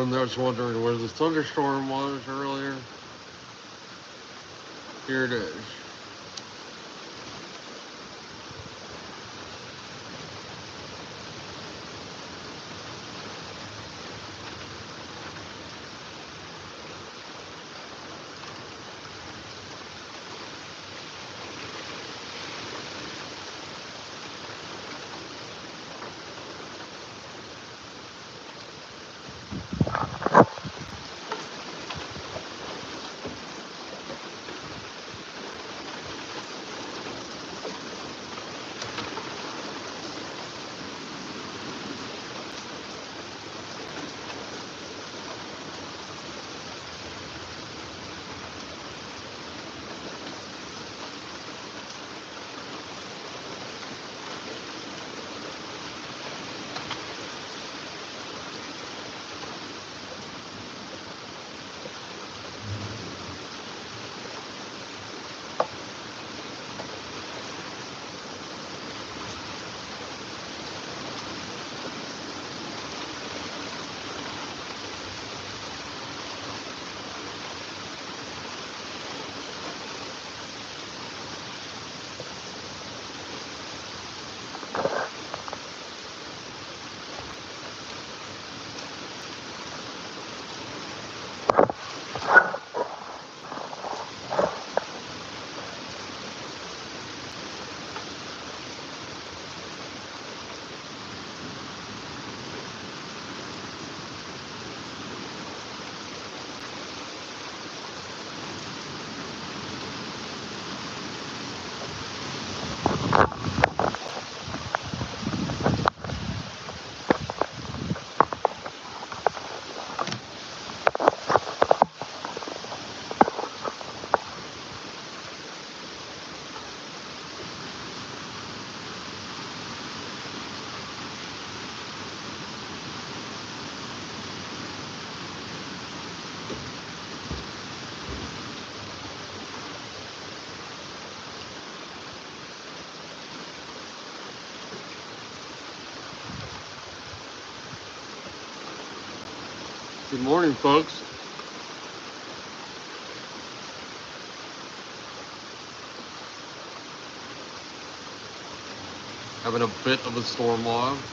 anyone that was wondering where the thunderstorm was earlier, here it is. Good morning, folks. Having a bit of a storm log.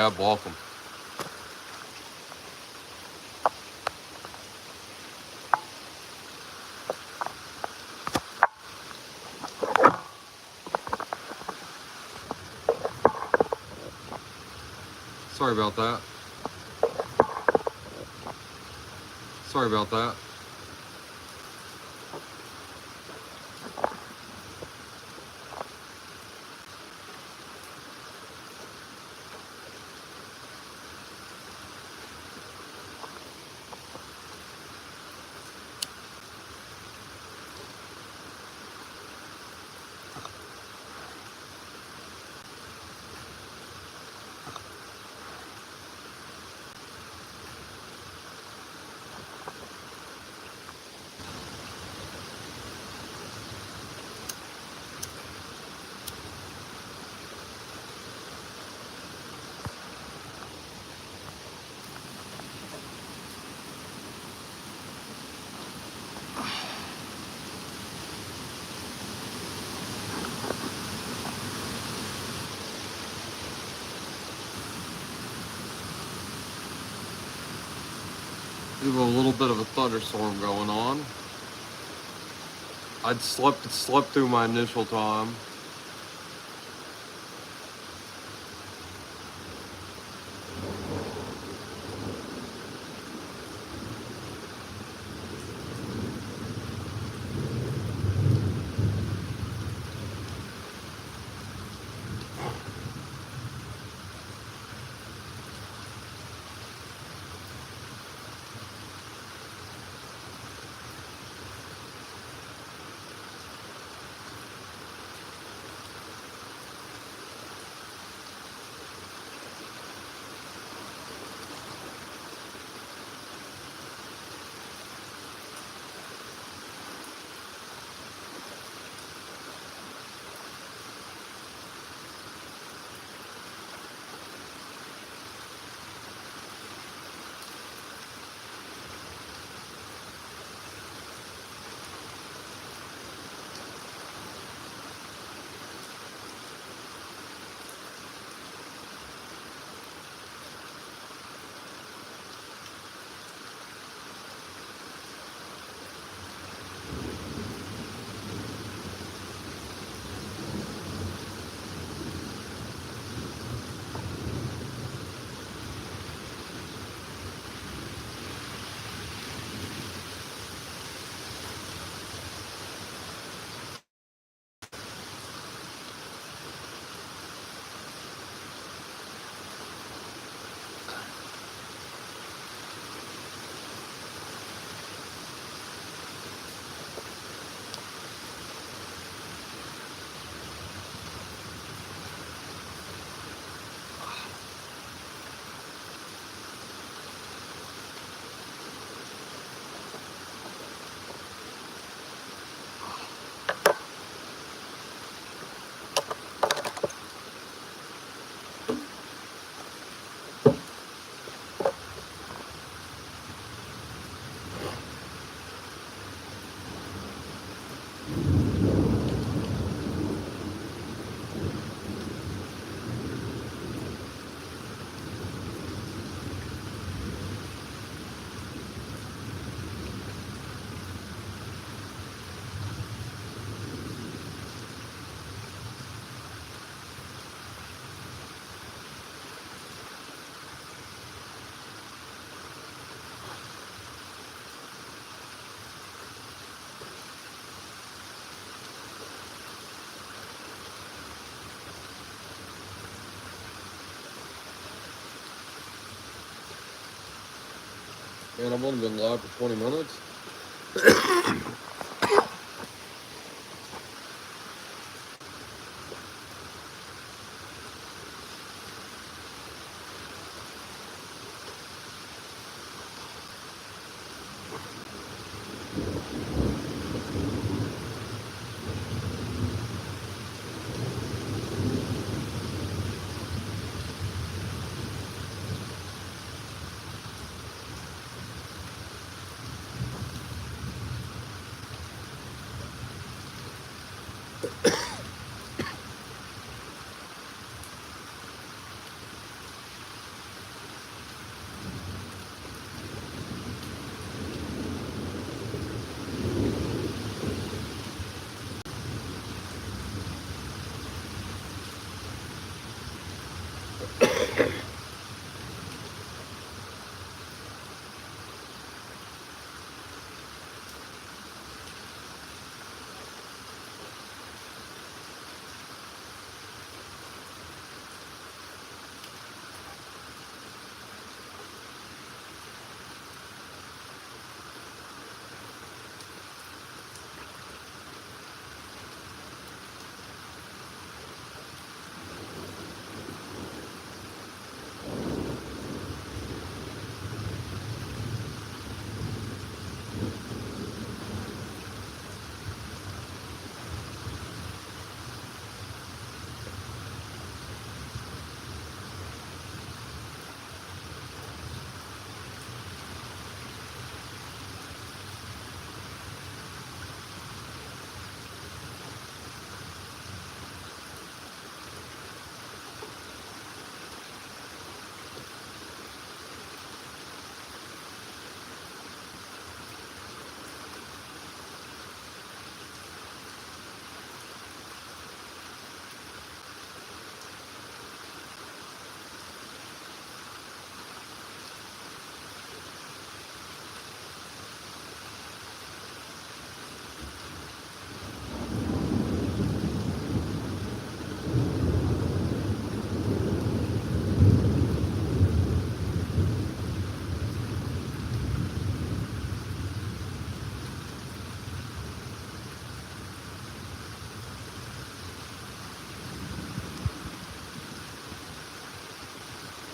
cab. Welcome. Sorry about that. Sorry about that. We have a little bit of a thunderstorm going on. I'd slept through my initial time. Man, I've only been live for 20 minutes.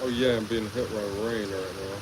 Oh yeah, I'm being hit by rain right now.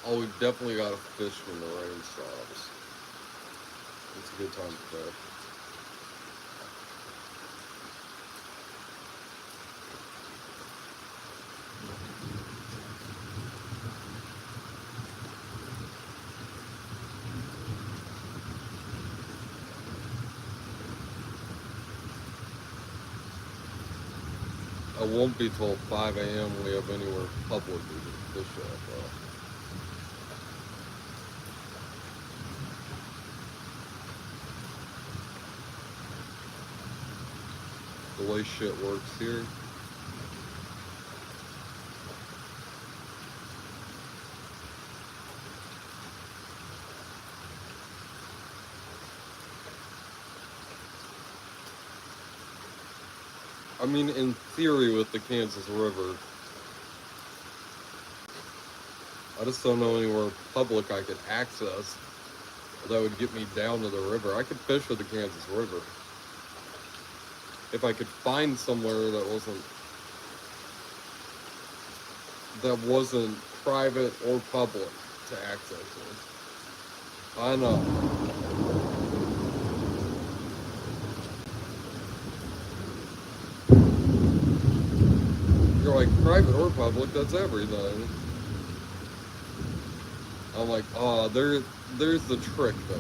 Oh, we definitely gotta fish when the rain stops. It's a good time to fish. It won't be till 5 a.m. we have anywhere public we can fish at, though. The way shit works here. I mean, in theory, with the Kansas River, I just don't know anywhere public I could access that would get me down to the river. I could fish with the Kansas River if I could find somewhere that wasn't private or public to access it. I know. You're like, private or public, that's everything. I'm like, oh, there's the trick there.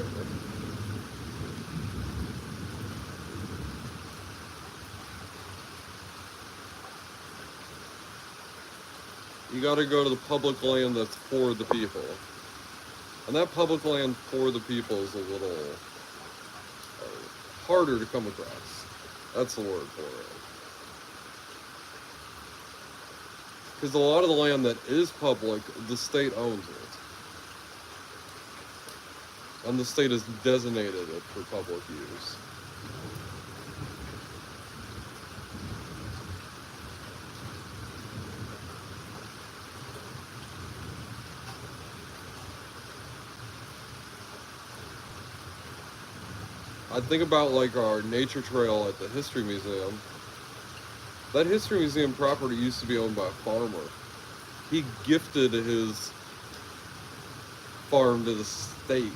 You gotta go to the public land that's for the people. And that public land for the people is a little harder to come across. That's the word for it. Because a lot of the land that is public, the state owns it. And the state has designated it for public use. I think about like our nature trail at the History Museum. That History Museum property used to be owned by a farmer. He gifted his farm to the state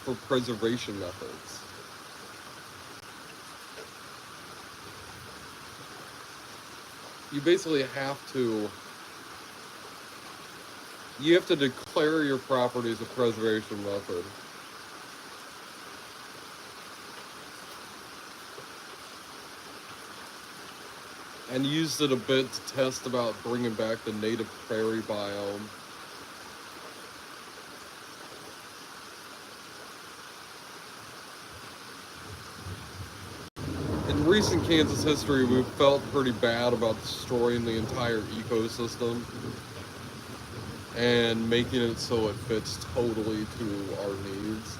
for preservation methods. You basically have to declare your property as a preservation method. And used it a bit to test about bringing back the native prairie biome. In recent Kansas history, we've felt pretty bad about destroying the entire ecosystem and making it so it fits totally to our needs.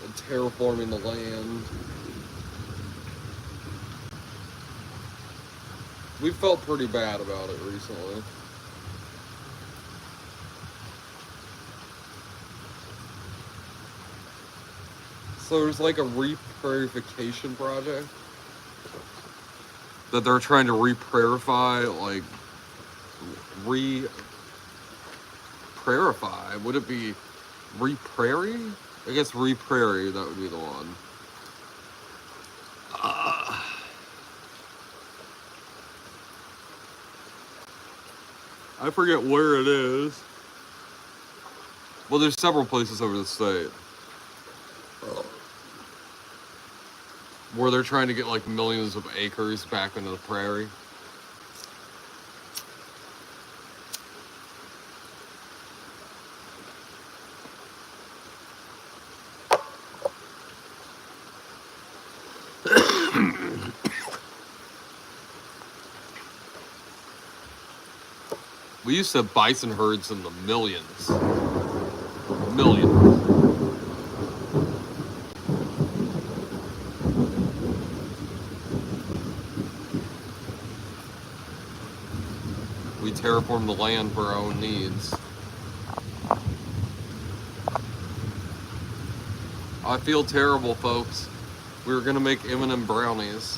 And terraforming the land. We felt pretty bad about it recently. So there's like a reprairification project that they're trying to reprairify, like re-prairify. Would it be re-prairie? I guess re-prairie, that would be the one. I forget where it is. Well, there's several places over the state where they're trying to get like millions of acres back into the prairie. We used to have bison herds in the millions. Millions. We terraformed the land for our own needs. I feel terrible, folks. We were gonna make M&M brownies.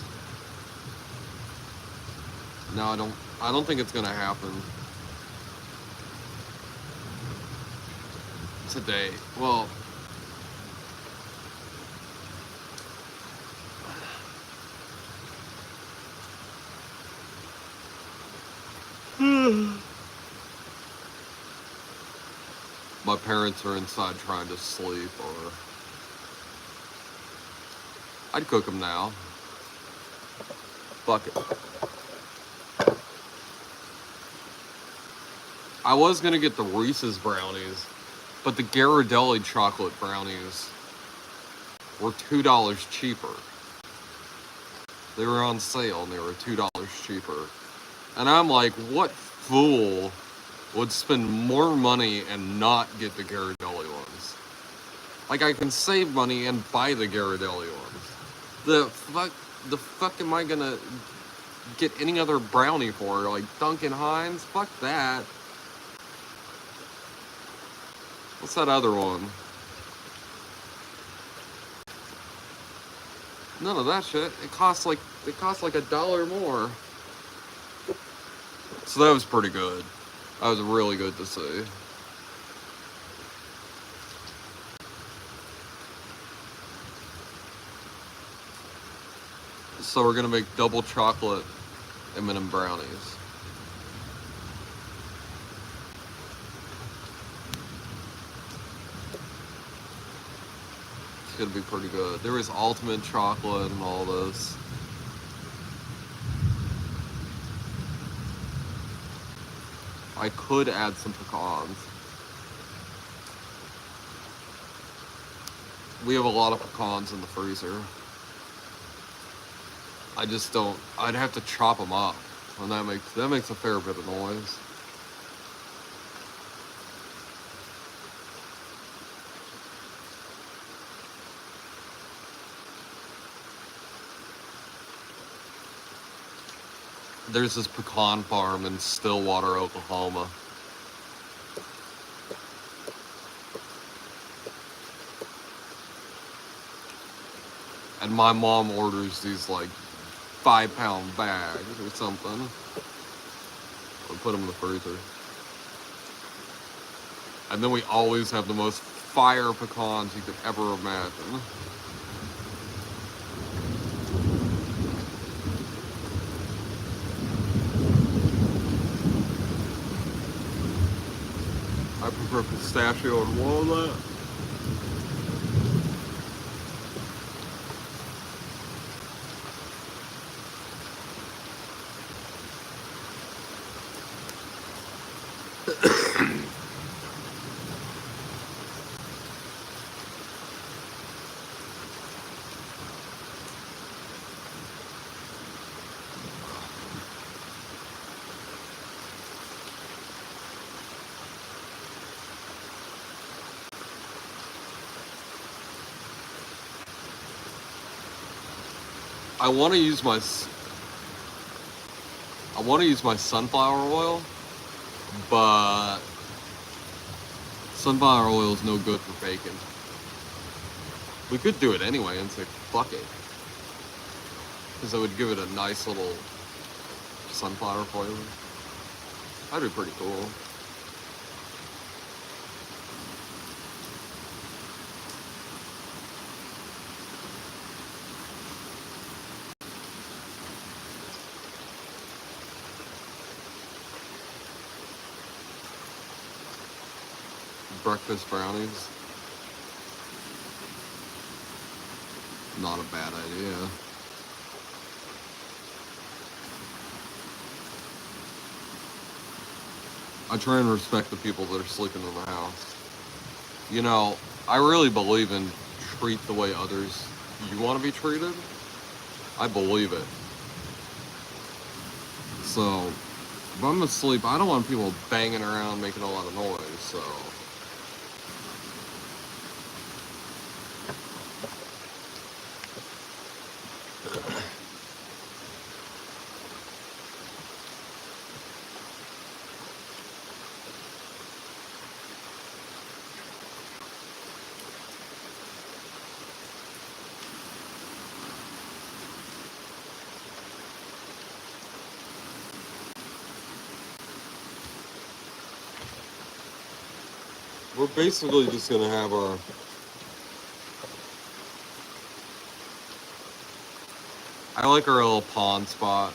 No, I don't. I don't think it's gonna happen today. Well, my parents are inside trying to sleep, or I'd cook them now. Fuck it. I was gonna get the Reese's brownies, but the Ghirardelli chocolate brownies were $2 cheaper. They were on sale and they were $2 cheaper. And I'm like, what fool would spend more money and not get the Ghirardelli ones? Like, I can save money and buy the Ghirardelli ones. The fuck am I gonna get any other brownie for? Like Duncan Hines? Fuck that. What's that other one? None of that shit. It costs like $1 more. So that was pretty good. That was really good to see. So we're gonna make double chocolate M&M brownies. It's gonna be pretty good. There is ultimate chocolate and all this. I could add some pecans. We have a lot of pecans in the freezer. I just don't. I'd have to chop them up, and that makes a fair bit of noise. There's this pecan farm in Stillwater, Oklahoma. And my mom orders these like 5-pound bags or something. We put them in the freezer. And then we always have the most fire pecans you could ever imagine. I prefer pistachio and walnut. I want to use my sunflower oil, but sunflower oil is no good for bacon. We could do it anyway and say fuck it, because it would give it a nice little sunflower flavor. That'd be pretty cool. Breakfast brownies. Not a bad idea. I try and respect the people that are sleeping in the house. You know, I really believe in treat the way others you want to be treated. I believe it. So, if I'm asleep, I don't want people banging around making a lot of noise, so. We're basically just gonna have our. I like our little pond spot.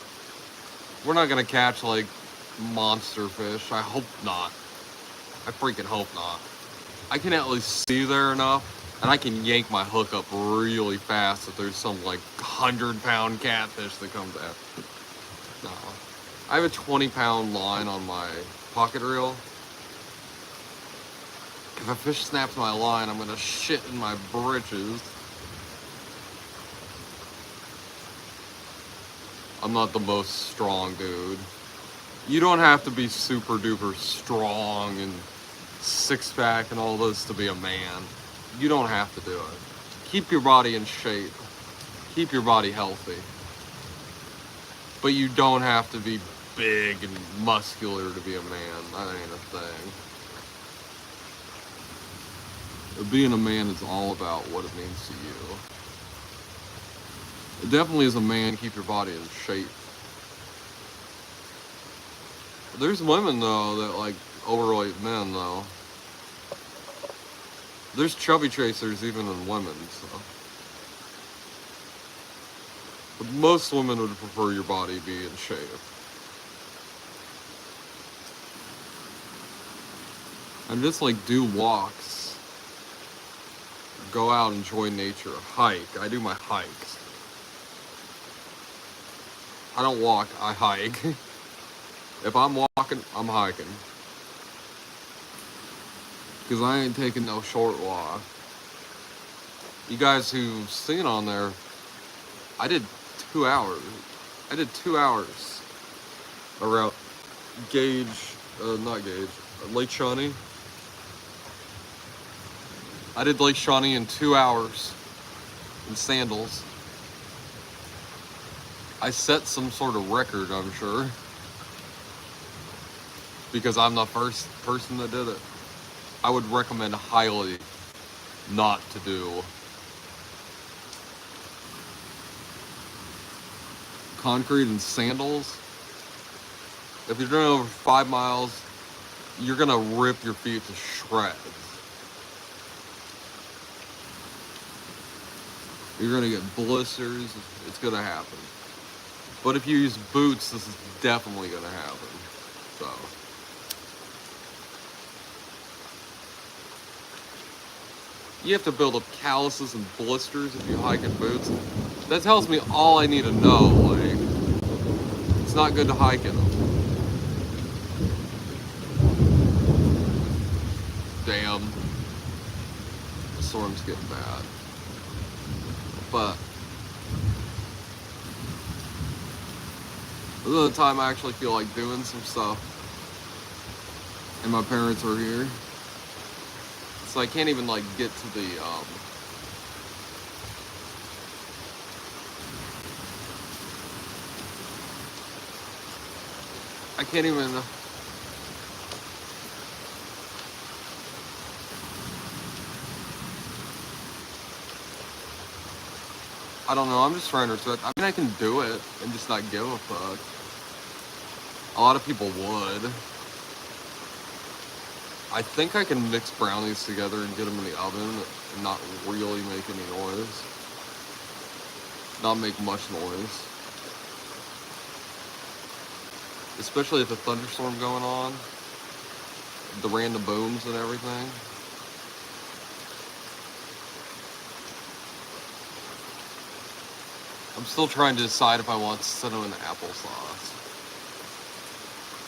We're not gonna catch like monster fish. I hope not. I freaking hope not. I can at least see there enough, and I can yank my hook up really fast if there's some like 100-pound catfish that comes after. No. I have a 20-pound line on my pocket reel. If a fish snaps my line, I'm gonna shit in my britches. I'm not the most strong dude. You don't have to be super duper strong and six pack and all this to be a man. You don't have to do it. Keep your body in shape. Keep your body healthy. But you don't have to be big and muscular to be a man. That ain't a thing. Being a man is all about what it means to you. Definitely as a man, keep your body in shape. There's women though that like overweight men though. There's chubby chasers even in women, so. But most women would prefer your body be in shape. And just like do walks. Go out, enjoy nature, hike. I do my hikes. I don't walk, I hike. If I'm walking, I'm hiking. Because I ain't taking no short walk. You guys who've seen on there, I did 2 hours. I did 2 hours around Lake Shawnee. I did Lake Shawnee in 2 hours in sandals. I set some sort of record, I'm sure. Because I'm the first person that did it. I would recommend highly not to do concrete and sandals. If you're doing over 5 miles, you're gonna rip your feet to shreds. You're gonna get blisters. It's gonna happen. But if you use boots, this is definitely gonna happen. So. You have to build up calluses and blisters if you hike in boots. That tells me all I need to know. Like, it's not good to hike in them. Damn. The storm's getting bad. But this is the time I actually feel like doing some stuff. And my parents are here. So I can't even like get to the I can't even I don't know, I'm just trying to respect. I mean, I can do it and just not give a fuck. A lot of people would. I think I can mix brownies together and get them in the oven and not really make any noise. Not make much noise. Especially if a thunderstorm going on. The random booms and everything. I'm still trying to decide if I want cinnamon applesauce.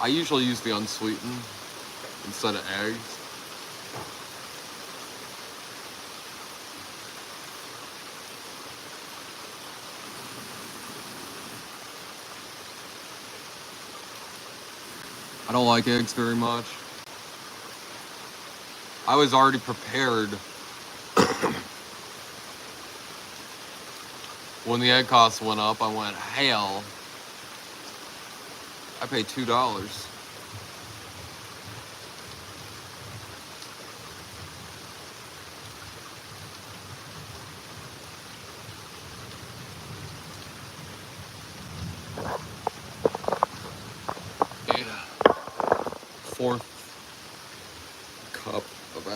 I usually use the unsweetened instead of eggs. I don't like eggs very much. I was already prepared when the egg costs went up. I went, hell, I paid $2. Fourth cup of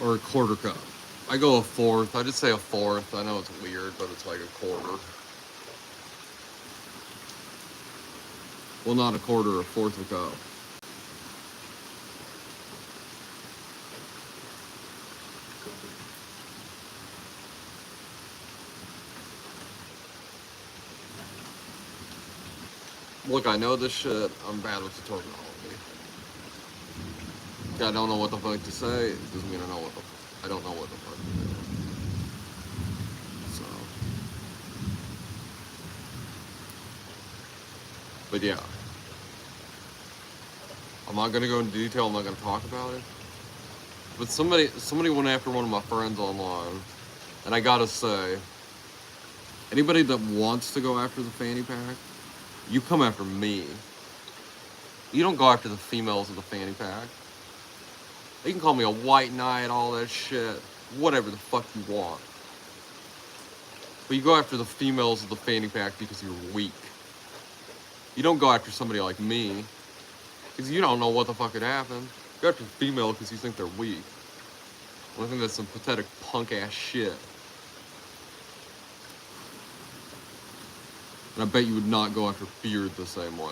Or a quarter cup. I go a fourth. I just say a fourth. I know it's weird, but it's like a quarter. Well, not a quarter, a fourth of a cup. Look, I know this shit. I'm bad with the terminology. I don't know what the fuck to say. It doesn't mean I know what the. I don't know what the fuck to do. So. But yeah. I'm not gonna go into detail. I'm not gonna talk about it. But somebody went after one of my friends online, and I gotta say, anybody that wants to go after the fanny pack, you come after me. You don't go after the females of the fanny pack. You can call me a white knight, all that shit, whatever the fuck you want. But you go after the females of the fanny pack because you're weak. You don't go after somebody like me because you don't know what the fuck could happen. You go after the female because you think they're weak. And I think that's some pathetic punk ass shit. And I bet you would not go after Beard the same way.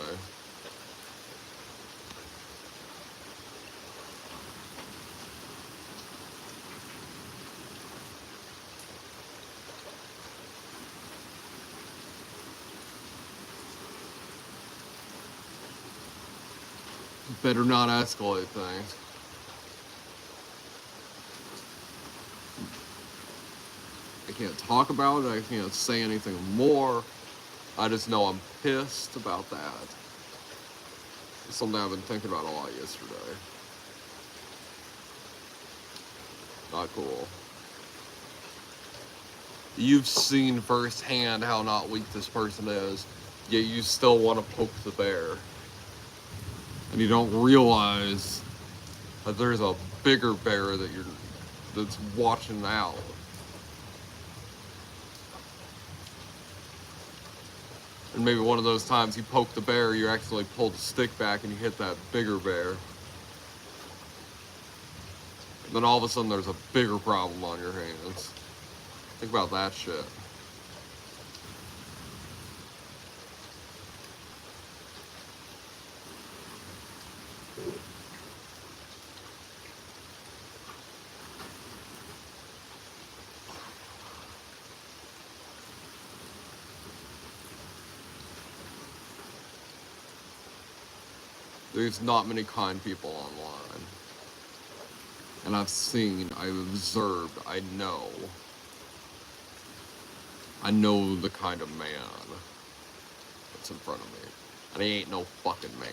Better not escalate things. I can't talk about it. I can't say anything more. I just know I'm pissed about that. It's something I've been thinking about a lot yesterday. Not cool. You've seen firsthand how not weak this person is, yet you still want to poke the bear. And you don't realize that there's a bigger bear that's watching out. And maybe one of those times you poke the bear, you actually pull the stick back and you hit that bigger bear. And then all of a sudden there's a bigger problem on your hands. Think about that shit. There's not many kind people online. And I've seen, I've observed, I know. I know the kind of man that's in front of me. And he ain't no fucking man.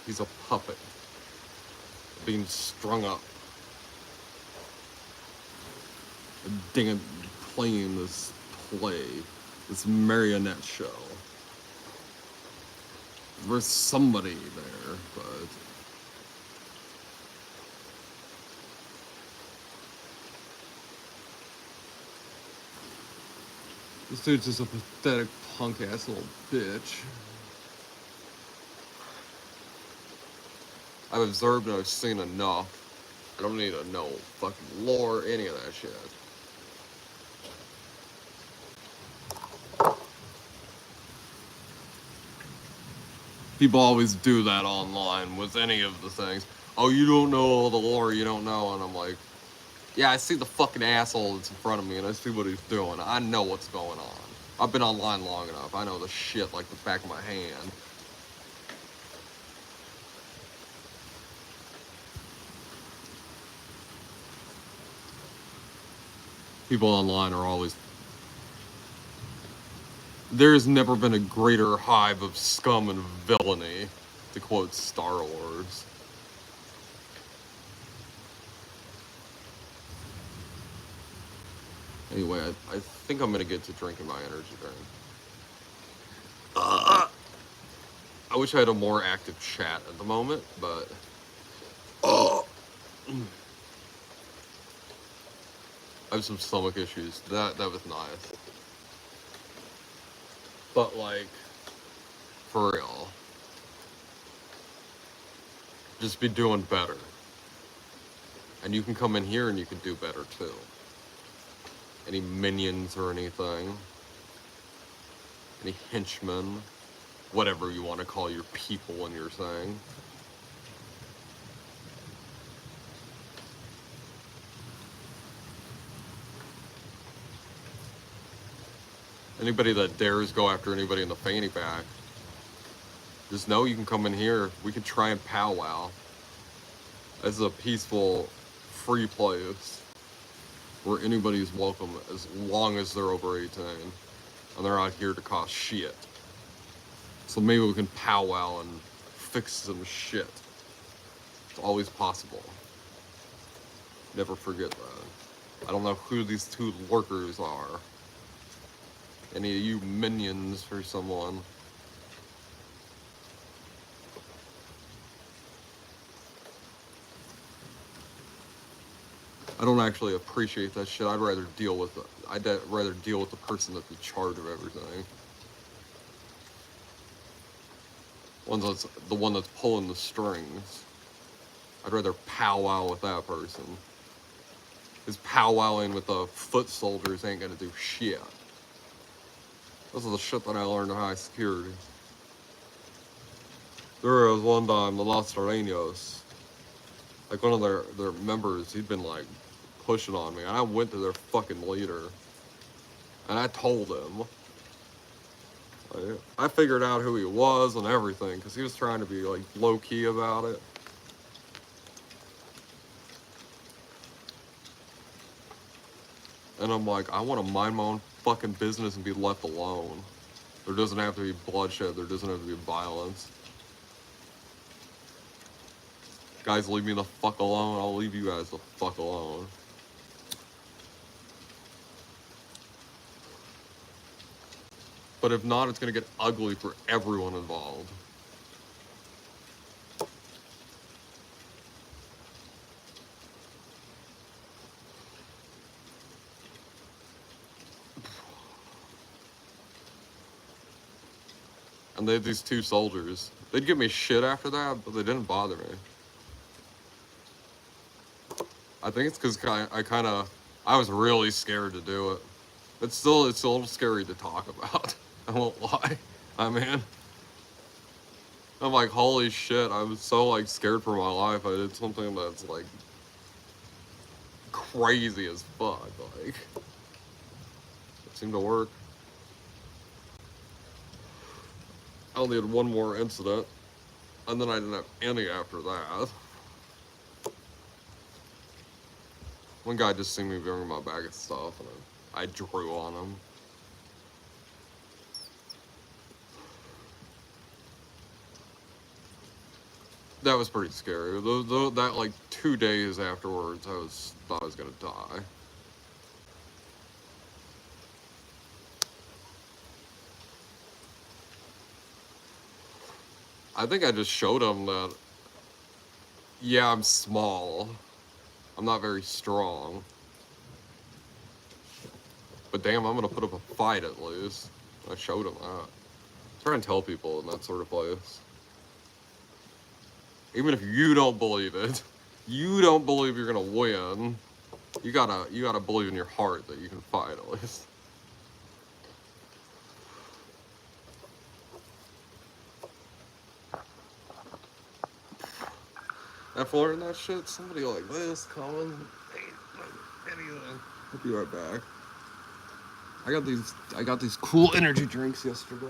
He's a puppet being strung up. Dang, playing this play, this marionette show. There's somebody there, but this dude's just a pathetic punk ass little bitch. I've observed and I've seen enough. I don't need to know fucking lore, any of that shit. People always do that online with any of the things. Oh, you don't know all the lore, you don't know. And I'm like, yeah, I see the fucking asshole that's in front of me and I see what he's doing. I know what's going on. I've been online long enough. I know the shit like the back of my hand. People online are always... There's never been a greater hive of scum and villainy, to quote Star Wars. Anyway, I think I'm gonna get to drinking my energy drink. I wish I had a more active chat at the moment, but oh, I have some stomach issues. That was nice, but like for real, just be doing better. And you can come in here and you can do better too. Any minions or anything, any henchmen, whatever you want to call your people when you're saying. Anybody that dares go after anybody in the fanny pack, just know you can come in here. We can try and powwow. This is a peaceful, free place where anybody's welcome as long as they're over 18 and they're not here to cause shit. So maybe we can powwow and fix some shit. It's always possible. Never forget that. I don't know who these two lurkers are. Any of you minions or someone. I don't actually appreciate that shit. I'd rather deal with the person that's in charge of everything. The one that's pulling the strings. I'd rather powwow with that person. Because powwowing with the foot soldiers ain't gonna do shit. This is the shit that I learned in high security. There was one time, the Los Arenos, like one of their members, he'd been like pushing on me, and I went to their fucking leader, and I told him. Like, I figured out who he was and everything, because he was trying to be like low-key about it. And I'm like, I want to mind my own fucking business and be left alone. There doesn't have to be bloodshed, there doesn't have to be violence. Guys, leave me the fuck alone, I'll leave you guys the fuck alone. But if not, it's gonna get ugly for everyone involved. And they had these two soldiers. They'd give me shit after that, but they didn't bother me. I think it's because I was really scared to do it. It's a little scary to talk about. I won't lie. I mean, I'm like, holy shit, I was so like scared for my life. I did something that's like crazy as fuck. Like, it seemed to work. I only had one more incident, and then I didn't have any after that. One guy just seen me bring my bag of stuff, and I drew on him. That was pretty scary. That like 2 days afterwards, I thought I was gonna die. I think I just showed him that, yeah, I'm small. I'm not very strong. But damn, I'm gonna put up a fight at least. I showed him that. Try and tell people in that sort of place. Even if you don't believe it, you don't believe you're gonna win, you gotta believe in your heart that you can fight at least. After learning that shit, somebody like this coming. Anything. I'll be right back. I got these cool energy drinks yesterday.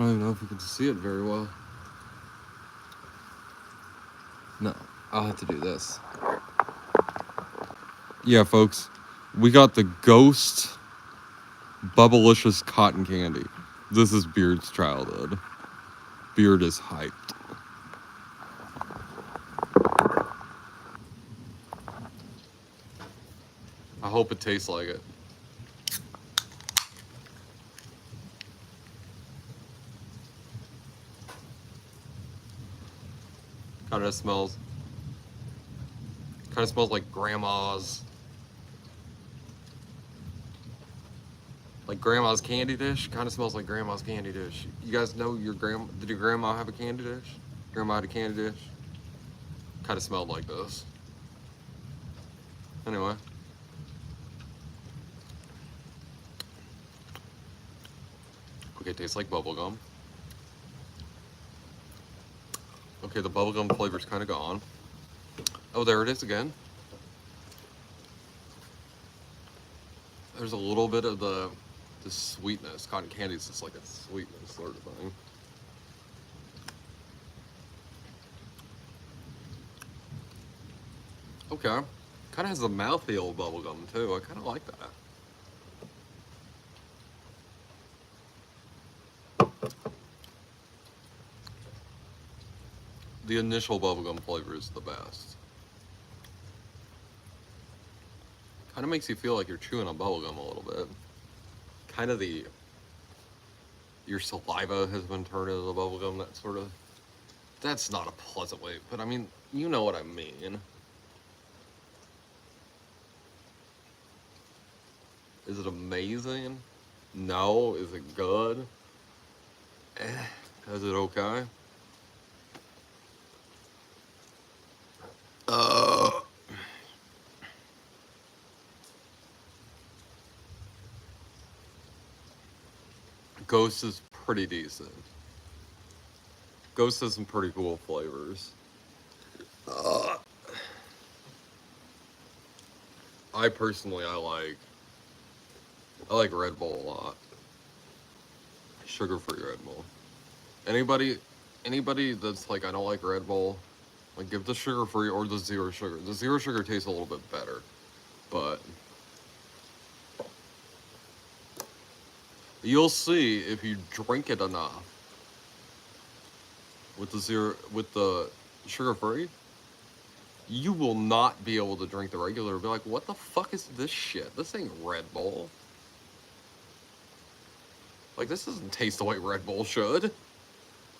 don't even know if you can see it very well. No, I'll have to do this. Yeah, folks, we got the Ghost Bubblicious Cotton Candy. This is Beard's childhood. Beard is hyped. I hope it tastes like it. Kind of smells like grandma's candy dish. Kind of smells like grandma's candy dish. You guys know did your grandma have a candy dish? Grandma had a candy dish. Kind of smelled like this. Anyway. Okay, tastes like bubblegum. Okay, the bubblegum flavor's kind of gone. Oh, there it is again. There's a little bit of the sweetness. Cotton candy is just like a sweetness sort of thing. Okay. Kind of has the mouthfeel of bubblegum too. I kind of like that. The initial bubblegum flavor is the best. Kind of makes you feel like you're chewing on bubblegum a little bit. Kind of your saliva has been turned into bubblegum, that sort of. That's not a pleasant way, but I mean, you know what I mean. Is it amazing? No. Is it good? Is it okay? Ghost is pretty decent. Ghost has some pretty cool flavors. I personally, I like Red Bull a lot. Sugar-free Red Bull. Anybody that's like, I don't like Red Bull, like, give the sugar-free or the zero sugar. The zero sugar tastes a little bit better, but you'll see if you drink it enough with the sugar-free, you will not be able to drink the regular. Be like, what the fuck is this shit? This ain't Red Bull. Like, this doesn't taste the way Red Bull should.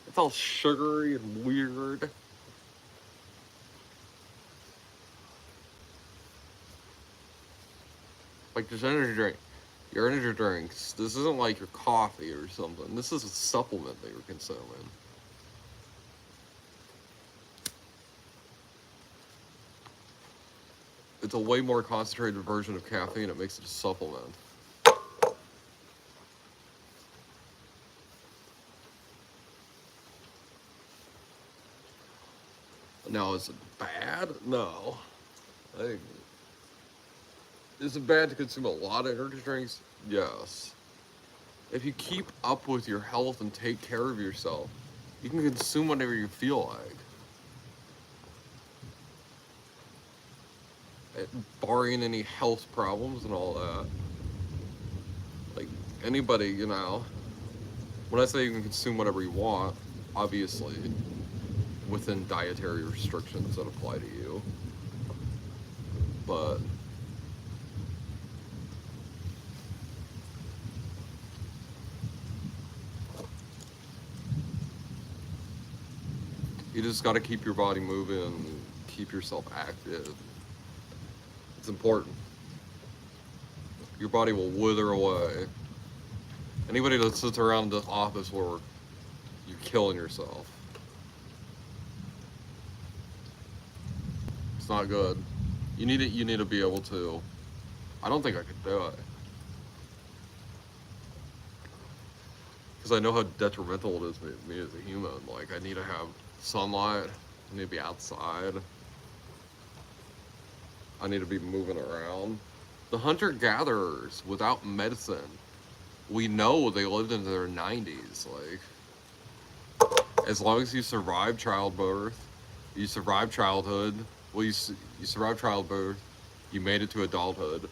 It's all sugary and weird. Like, this energy drink. Your energy drinks. This isn't like your coffee or something. This is a supplement that you're consuming. It's a way more concentrated version of caffeine. It makes it a supplement. Now, is it bad? No. Is it bad to consume a lot of energy drinks? Yes. If you keep up with your health and take care of yourself, you can consume whatever you feel like. Barring any health problems and all that. Like, anybody, you know. When I say you can consume whatever you want, obviously, within dietary restrictions that apply to you. But you just got to keep your body moving, keep yourself active. It's important. Your body will wither away. Anybody that sits around the office where you're killing yourself. It's not good. You need to be able to. I don't think I could do it. Because I know how detrimental it is to me as a human. Like, I need to have sunlight. I need to be outside. I need to be moving around. The hunter-gatherers, without medicine, we know they lived into their 90s. Like, As long as you survive childbirth, you survive childhood, well, you survive childbirth, you made it to adulthood,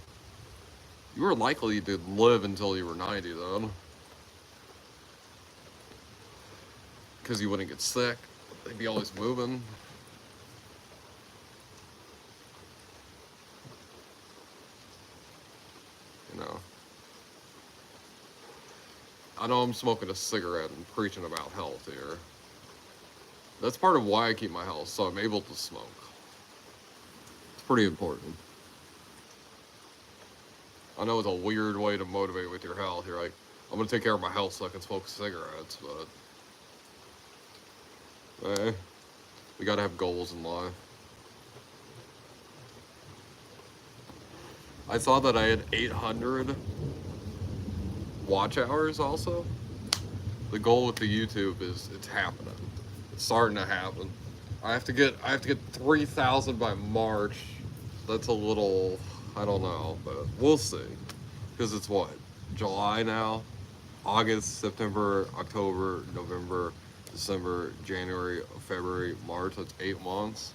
you were likely to live until you were 90 then. Because you wouldn't get sick. They'd be always moving. You know. I know I'm smoking a cigarette and preaching about health here. That's part of why I keep my health, so I'm able to smoke. It's pretty important. I know it's a weird way to motivate with your health. You're like, I'm gonna take care of my health so I can smoke cigarettes, but we gotta have goals in life. I saw that I had 800 watch hours also. The goal with the YouTube is it's happening. It's starting to happen. I have to get 3,000 by March. That's a little, I don't know, but we'll see. Because it's what? July now? August, September, October, November, December, January, February, March. That's 8 months.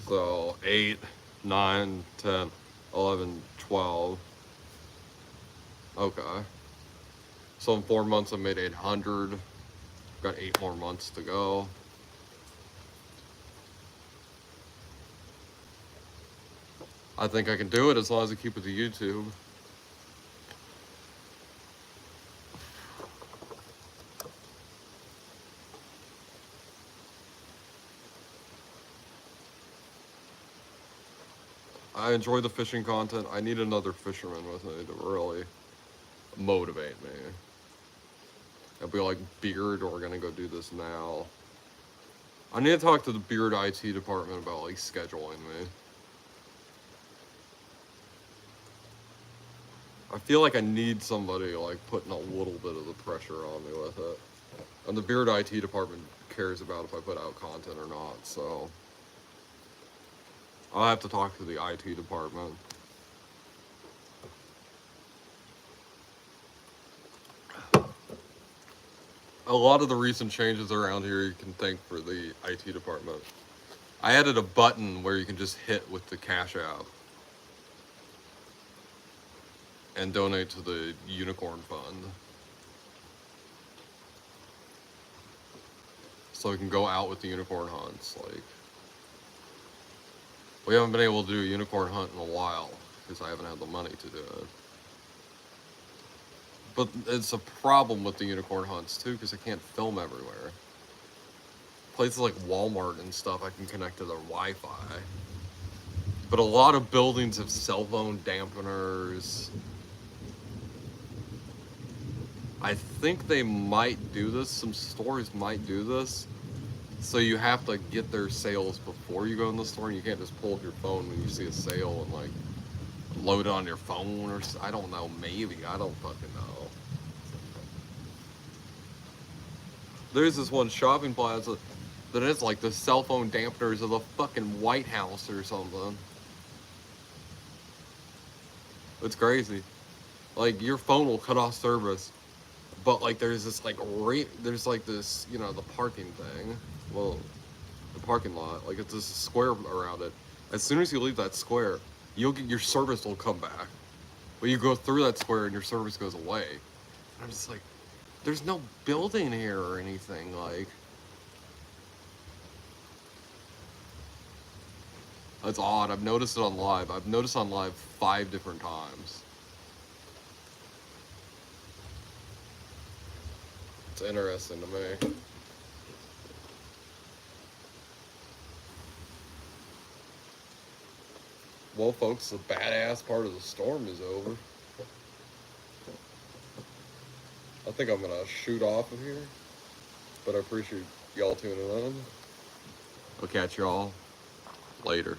So 8, 9, 10, 11, 12. Okay. So in 4 months I made 800. Got 8 more months to go. I think I can do it as long as I keep it to YouTube. I enjoy the fishing content. I need another fisherman with me to really motivate me. I'll be like, Beard, we're gonna go do this now. I need to talk to the Beard IT department about like scheduling me. I feel like I need somebody like putting a little bit of the pressure on me with it. And the Beard IT department cares about if I put out content or not, so I'll have to talk to the IT department. A lot of the recent changes around here you can thank for the IT department. I added a button where you can just hit with the Cash App and donate to the Unicorn Fund. So we can go out with the unicorn hunts. Like, we haven't been able to do a unicorn hunt in a while because I haven't had the money to do it. But it's a problem with the unicorn hunts too because I can't film everywhere. Places like Walmart and stuff, I can connect to their Wi-Fi. But a lot of buildings have cell phone dampeners. I think they might do this. Some stores might do this. So you have to get their sales before you go in the store, and you can't just pull up your phone when you see a sale and like load it on your phone or I don't know. Maybe I don't fucking know. There's this one shopping plaza that is like the cell phone dampeners of the fucking White House or something. It's crazy. Like your phone will cut off service, but like there's this like there's like this, you know, the parking thing. Well, the parking lot, like it's just a square around it. As soon as you leave that square, you'll get your service will come back. But you go through that square and your service goes away. And I'm just like, there's no building here or anything. Like, that's odd. I've noticed it on live. I've noticed on live 5 different times. It's interesting to me. Well, folks, the badass part of the storm is over. I think I'm gonna shoot off of here, but I appreciate y'all tuning in. I'll catch y'all later.